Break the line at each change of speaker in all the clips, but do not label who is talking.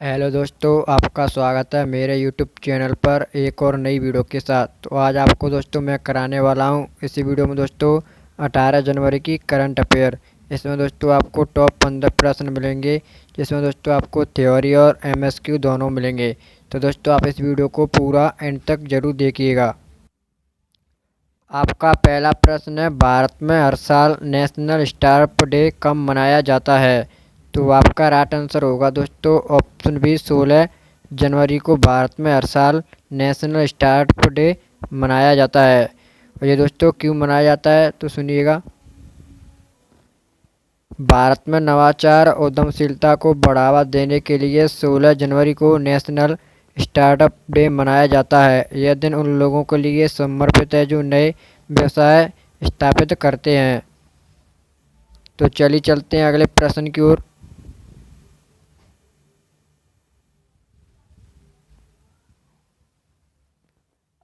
Hello दोस्तों, आपका स्वागत है मेरे यूट्यूब चैनल पर एक और नई वीडियो के साथ। तो आज आपको दोस्तों मैं कराने वाला हूं इसी वीडियो में दोस्तों 18 जनवरी की करंट अफेयर। इसमें दोस्तों आपको टॉप 15 प्रश्न मिलेंगे, जिसमें दोस्तों आपको थ्योरी और एमएसक्यू दोनों मिलेंगे। तो दोस्तों आप इस वीडियो को पूरा एंड तक ज़रूर देखिएगा। आपका पहला प्रश्न है, भारत में हर साल नेशनल स्टार्टअप डे कब मनाया जाता है? तो आपका राइट आंसर होगा दोस्तों ऑप्शन बी, 16 जनवरी को भारत में हर साल नेशनल स्टार्टअप डे मनाया जाता है। और ये दोस्तों क्यों मनाया जाता है तो सुनिएगा। भारत में नवाचार और उद्यमशीलता को बढ़ावा देने के लिए 16 जनवरी को नेशनल स्टार्टअप डे मनाया जाता है। यह दिन उन लोगों के लिए समर्पित है जो नए व्यवसाय स्थापित करते हैं। तो चलिए चलते हैं अगले प्रश्न की ओर।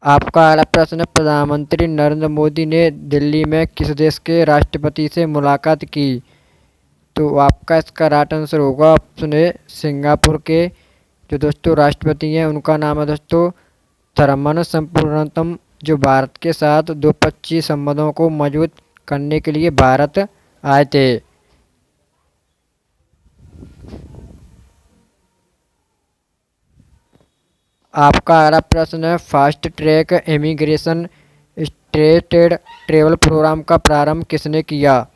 आपका अगला प्रश्न है, प्रधानमंत्री नरेंद्र मोदी ने दिल्ली में किस देश के राष्ट्रपति से मुलाकात की? तो आपका इसका राइट आंसर होगा ऑप्शन ए, सिंगापुर के जो दोस्तों राष्ट्रपति हैं उनका नाम है दोस्तों थरमन संपुरनतम, जो भारत के साथ द्विपक्षीय संबंधों को मजबूत करने के लिए भारत आए थे। आपका अगला प्रश्न है, fast track immigration stated travel program का प्रारंभ किसने किया?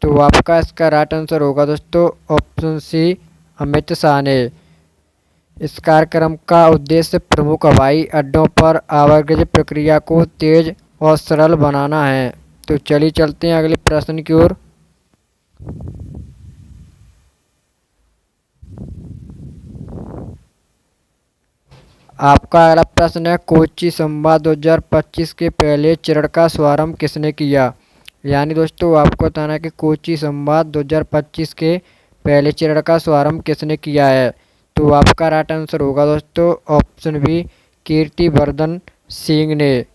तो आपका इसका राइट आंसर होगा दोस्तों ऑप्शन सी, अमित शाह ने। इस कार्यक्रम का उद्देश्य प्रमुख हवाई अड्डों पर आवागमन प्रक्रिया को तेज और सरल बनाना है। तो चलिए चलते हैं अगले प्रश्न की ओर। आपका अगला प्रश्न है, कोच्चि संवाद 2025 के पहले चरण का शुभारंभ किसने किया? यानी दोस्तों आपको बताना है कि कोच्चि संवाद 2025 के पहले चरण का शुभारंभ किसने किया है? तो आपका राइट आंसर होगा दोस्तों ऑप्शन बी, कीर्तिवर्धन सिंह ने।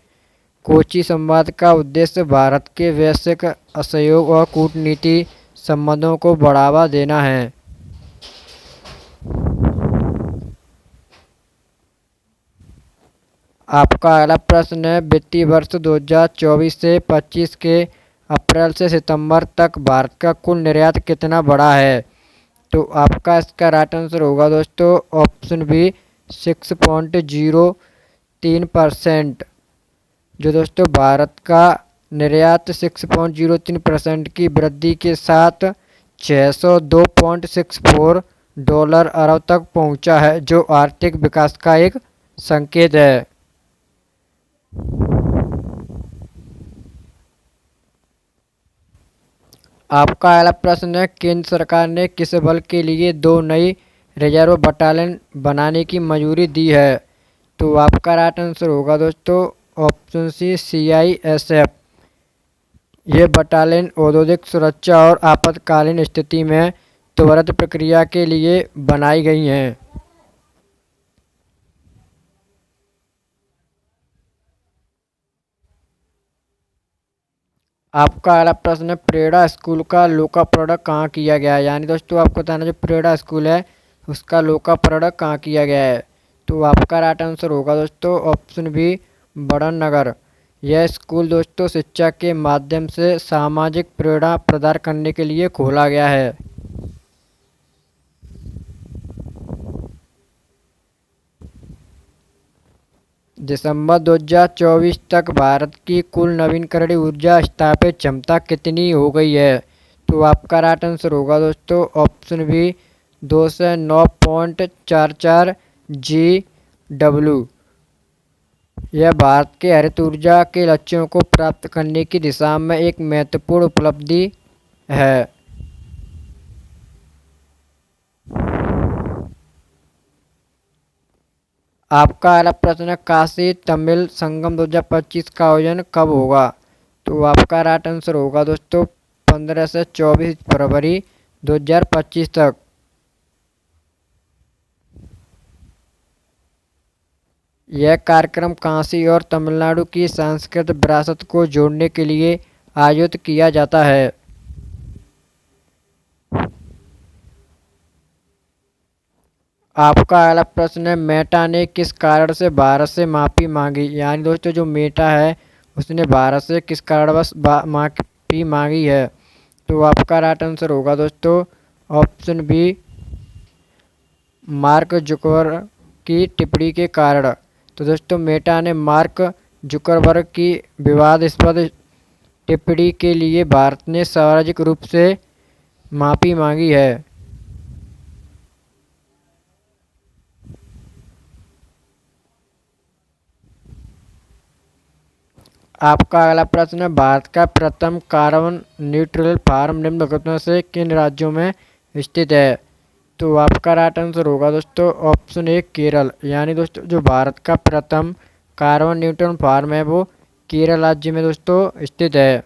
कोच्चि संवाद का उद्देश्य भारत के वैश्विक सहयोग और कूटनीति संबंधों को बढ़ावा देना है। आपका अगला प्रश्न है, वित्तीय वर्ष 2024 से 25 के अप्रैल से सितंबर तक भारत का कुल निर्यात कितना बढ़ा है? तो आपका इसका राइट आंसर होगा दोस्तों ऑप्शन बी, 6.03%। जो दोस्तों भारत का निर्यात 6.03% की वृद्धि के साथ 602.64 डॉलर अरब तक पहुंचा है, जो आर्थिक विकास का एक संकेत है। आपका अगला प्रश्न है, केंद्र सरकार ने किस बल के लिए 2 नई रिजर्व बटालियन बनाने की मंजूरी दी है? तो आपका राइट आंसर होगा दोस्तों ऑप्शन सी, CISF। ये बटालियन औद्योगिक सुरक्षा और आपातकालीन स्थिति में त्वरित प्रक्रिया के लिए बनाई गई हैं। आपका अगला प्रश्न है, प्रेरणा स्कूल का लोकार्पण कहाँ किया गया है? यानी दोस्तों आपको बताना जो प्रेरणा स्कूल है उसका लोकार्पण कहाँ किया गया है? तो आपका राइट आंसर होगा दोस्तों ऑप्शन बी, बड़न नगर। यह स्कूल दोस्तों शिक्षा के माध्यम से सामाजिक प्रेरणा प्रदान करने के लिए खोला गया है। दिसंबर 2024 तक भारत की कुल नवीकरणीय ऊर्जा स्थापित क्षमता कितनी हो गई है? तो आपका राइट आंसर होगा दोस्तों ऑप्शन बी, 209.44 GW। यह भारत के हरित ऊर्जा के लक्ष्यों को प्राप्त करने की दिशा में एक महत्वपूर्ण उपलब्धि है। आपका अगला प्रश्न है, काशी तमिल संगम 2025 का आयोजन कब होगा? तो आपका राइट आंसर होगा दोस्तों 15 से 24 फरवरी 2025 तक। यह कार्यक्रम काशी और तमिलनाडु की सांस्कृतिक विरासत को जोड़ने के लिए आयोजित किया जाता है। आपका अगला प्रश्न है, मेटा ने किस कारण से भारत से माफ़ी मांगी। यानी दोस्तों जो मेटा है उसने भारत से किस कारणवश माफ़ी मांगी है। तो आपका राइट आंसर होगा दोस्तों ऑप्शन बी, मार्क जुकरबर्ग की टिप्पणी के कारण। तो दोस्तों मेटा ने मार्क जुकरबर्ग की विवादास्पद टिप्पणी के लिए भारत ने सार्वजनिक रूप से माफ़ी मांगी है। आपका अगला प्रश्न है, भारत का प्रथम कार्बन न्यूट्रल फार्म निम्नलिखित में से किन राज्यों में स्थित है। तो आपका राइट आंसर होगा दोस्तों ऑप्शन ए, केरल। यानी दोस्तों जो भारत का प्रथम कार्बन न्यूट्रल फार्म है वो केरल राज्य में दोस्तों स्थित है।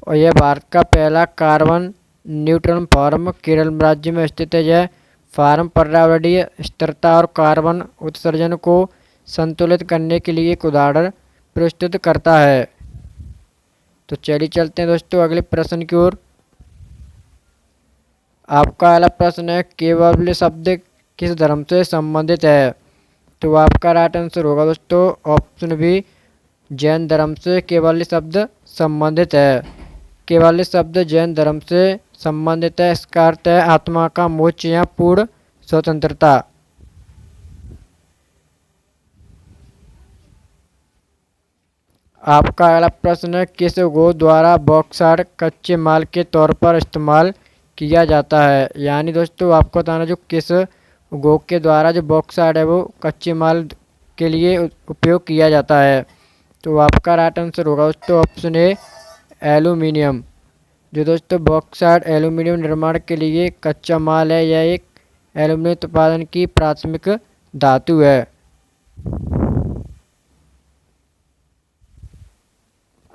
और यह भारत का पहला कार्बन न्यूट्रल फार्म केरल राज्य में स्थित है। यह फार्म पर्यावरणीय स्थिरता और कार्बन उत्सर्जन को संतुलित करने के लिए एक उदाहरण प्रस्तुत करता है। तो चलिए चलते हैं दोस्तों अगले प्रश्न की ओर। आपका अगला प्रश्न है, केवल्य शब्द किस धर्म से संबंधित है। तो आपका राइट आंसर होगा दोस्तों ऑप्शन बी, जैन धर्म से केवल्य शब्द संबंधित है। केवल्य शब्द जैन धर्म से संबंधित है। इसका अर्थ है आत्मा का मोक्ष या पूर्ण स्वतंत्रता। आपका अगला प्रश्न है, किस उद्योग द्वारा बॉक्साइट कच्चे माल के तौर पर इस्तेमाल किया जाता है। यानी दोस्तों आपको बताना जो किस उद्योग के द्वारा जो बॉक्साइट है वो कच्चे माल के लिए उपयोग किया जाता है। तो आपका राइट आंसर होगा दोस्तों ऑप्शन ए, एल्यूमिनियम। जो दोस्तों बॉक्साइट एल्यूमिनियम निर्माण के लिए कच्चा माल है, यह एक एल्यूमिनियम उत्पादन की प्राथमिक धातु है।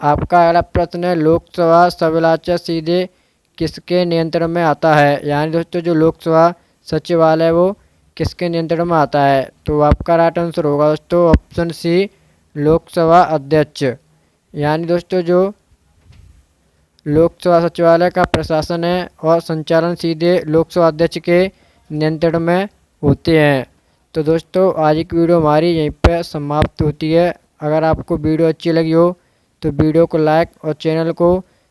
आपका अगला प्रश्न है, लोकसभा सचिवालय सीधे किसके नियंत्रण में आता है। यानी दोस्तों जो लोकसभा सचिवालय वो किसके नियंत्रण में आता है। तो आपका राइट आंसर होगा दोस्तों ऑप्शन सी, लोकसभा अध्यक्ष। यानी दोस्तों जो लोकसभा सचिवालय का प्रशासन है और संचालन सीधे लोकसभा अध्यक्ष के नियंत्रण में होते हैं। तो दोस्तों आज की वीडियो हमारी यहीं पर समाप्त होती है। अगर आपको वीडियो अच्छी लगी हो तो वीडियो को लाइक और चैनल को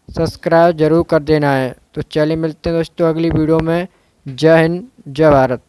सब्सक्राइब जरूर कर देना है। तो चलिए मिलते हैं दोस्तों अगली वीडियो में। जय हिंद, जय भारत।